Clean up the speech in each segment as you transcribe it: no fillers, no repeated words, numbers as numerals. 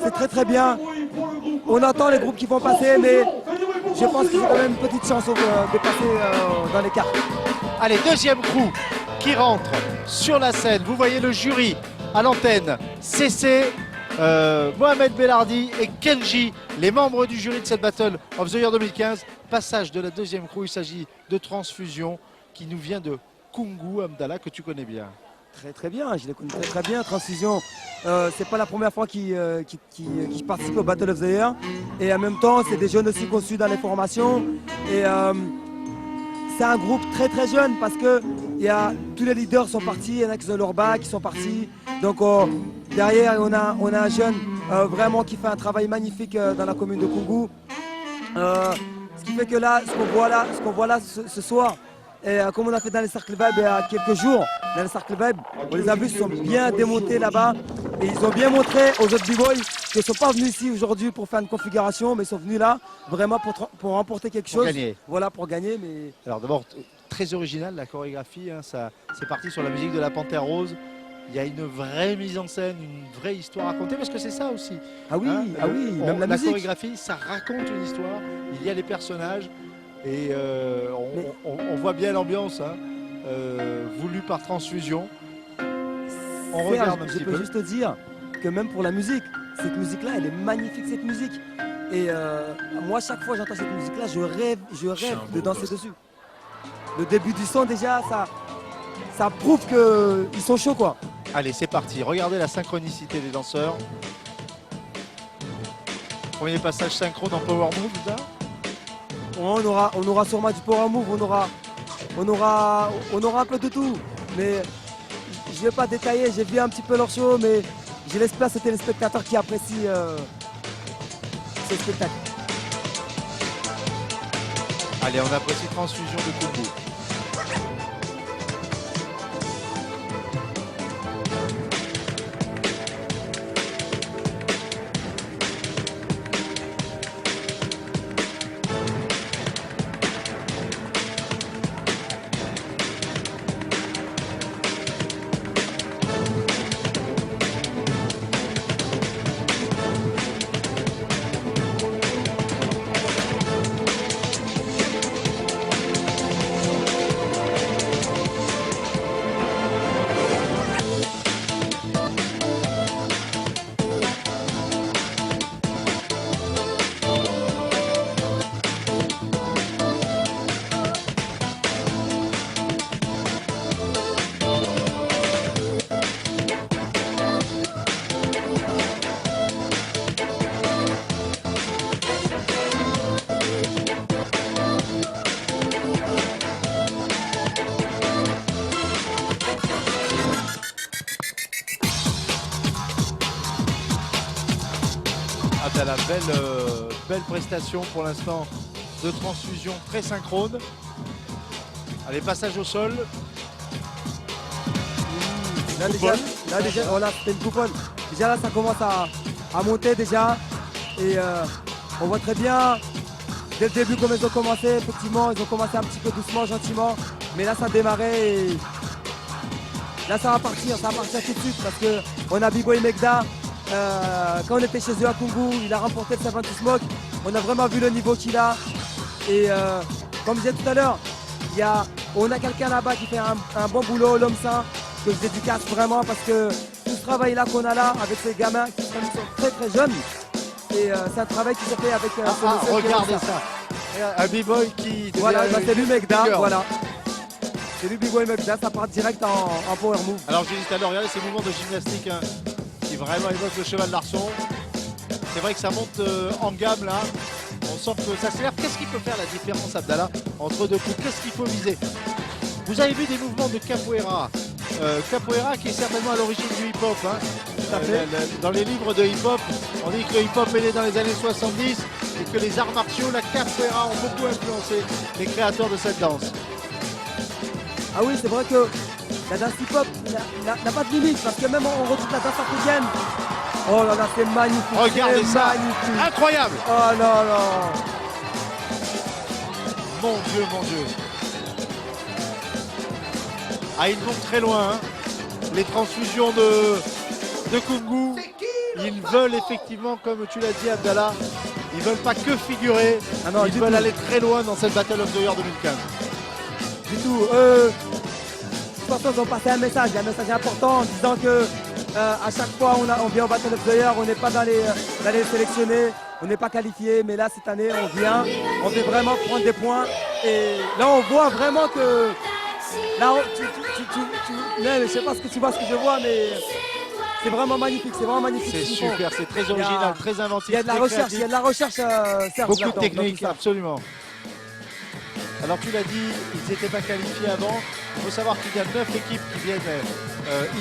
c'est très très bien. On entend les groupes qui vont passer, mais je pense qu'ils ont quand même une petite chance de passer dans les cartes. Allez, deuxième crew qui rentre sur la scène. Vous voyez le jury à l'antenne. CC, Mohamed Bellardi et Kenji, les membres du jury de cette Battle of the Year 2015. Passage de la deuxième crew, il s'agit de Transfusion qui nous vient de Kungu, Abdallah, que tu connais bien. Très très bien, je les connais très très bien. Transfusion, c'est pas la première fois qu'ils participent au Battle of the Year. Et en même temps, c'est des jeunes aussi conçus dans les formations. Et c'est un groupe très très jeune parce que tous les leaders sont partis, il y en a qui ont leur bac, qui sont partis. Donc derrière, on a un jeune vraiment qui fait un travail magnifique dans la commune de Kungu. Ce qui fait que là, ce qu'on voit là ce soir, et comme on a fait dans les cercles Vibe il y a quelques jours, dans les cercles Vibe, on les a vus, ils sont bien démontés là-bas. Et ils ont bien montré aux autres b-boys qu'ils ne sont pas venus ici aujourd'hui pour faire une configuration, mais ils sont venus là vraiment pour remporter quelque chose. Gagner. Voilà, pour gagner. Mais... Alors d'abord, très original la chorégraphie, hein, c'est parti sur la musique de la Panthère Rose. Il y a une vraie mise en scène, une vraie histoire à raconter, parce que c'est ça aussi. Ah oui, hein, ah oui, même la musique. Chorégraphie, ça raconte une histoire, il y a les personnages, et on voit bien l'ambiance, hein, voulue par Transfusion. On regarde un petit peu. Je peux juste te dire que même pour la musique, cette musique-là, elle est magnifique, cette musique. Et moi, chaque fois que j'entends cette musique-là, je rêve de danser dessus. Le début du son, déjà, ça prouve qu'ils sont chauds, quoi. Allez, c'est parti. Regardez la synchronicité des danseurs. Premier passage synchrone en Power Move, là. On aura sûrement du Power Move, on aura un peu de tout. Mais je ne vais pas détailler, j'ai vu un petit peu leur show, mais je laisse place aux téléspectateurs qui apprécient ce spectacle. Allez, on apprécie Transfusion de Kungu. La belle prestation pour l'instant de Transfusion, très synchrone. Allez, passage au sol. Là déjà, voilà, c'était une coupole. Déjà là, ça commence à monter déjà. Et on voit très bien, dès le début, comme ils ont commencé, effectivement, ils ont commencé un petit peu doucement, gentiment. Mais là, ça a démarré et là, ça va partir tout de suite parce qu'on a B-Boy Megda. Quand on était chez eux à Kungu, il a remporté le 70 Smoke. On a vraiment vu le niveau qu'il a. Et comme je disais tout à l'heure, on a quelqu'un là-bas qui fait un bon boulot, l'homme sain, que je dédicace vraiment parce que tout ce travail-là qu'on a là avec ces gamins qui sont très très jeunes. Et c'est un travail qui s'est fait avec regardez ça. Un B-Boy qui... Voilà, c'est lui Megda, voilà. C'est lui B-Boy Megda, ça part direct en power move. Alors je dis tout à l'heure, regardez ces mouvements de gymnastique, hein, qui vraiment évoquent le cheval d'Arçon. C'est vrai que ça monte en gamme là. On sent que ça s'élève. Qu'est-ce qui peut faire la différence, Abdallah, entre deux coups? Qu'est-ce qu'il faut viser? Vous avez vu des mouvements de capoeira. Capoeira qui est certainement à l'origine du hip-hop. Hein. Tout à fait. Dans les livres de hip-hop, on dit que le hip-hop est né dans les années 70 et que les arts martiaux, la capoeira, ont beaucoup influencé les créateurs de cette danse. Ah oui, c'est vrai que la danse hip-hop n'a pas de limite parce que même on retrouve la danse africaine. Oh là là, c'est magnifique. Regardez ça, magnifique. Incroyable. Oh là là. Mon Dieu, mon Dieu. Ah, ils vont très loin, hein. Les transfusions de Kungu. Ils veulent effectivement, comme tu l'as dit Abdallah, ils veulent pas que figurer, Ah non, ils du veulent tout. aller très loin dans cette Battle of the Year 2015. Du tout. De toute façon, ils ont passé un message important en disant que à chaque fois on vient au Battle of the Year, on n'est pas dans les sélectionnés, on n'est pas qualifié, mais là cette année on vient vraiment prendre des points. Et là on voit vraiment que là mais je sais pas ce que tu vois, ce que je vois, mais c'est vraiment magnifique, ce C'est qu'ils font. super, c'est très Il y a- original, très inventif. Il y a de la très recherche, créatif. il y a de la recherche, Serge, Beaucoup de là-dedans, dans technique, tout ça. absolument. Alors tu l'as dit, ils n'étaient pas qualifiés avant. Il faut savoir qu'il y a 9 équipes qui viennent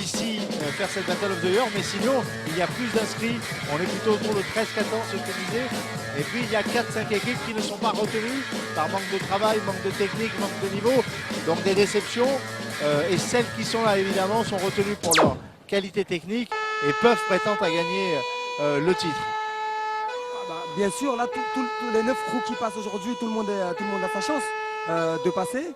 ici faire cette Battle of the Year, mais sinon il y a plus d'inscrits. On est plutôt autour de 13-14, je te disais. Et puis il y a 4-5 équipes qui ne sont pas retenues par manque de travail, manque de technique, manque de niveau. Donc des déceptions. Et celles qui sont là évidemment sont retenues pour leur qualité technique et peuvent prétendre à gagner le titre. Ah bah, bien sûr, là, tous les 9 crews qui passent aujourd'hui, tout le monde a sa chance de passer.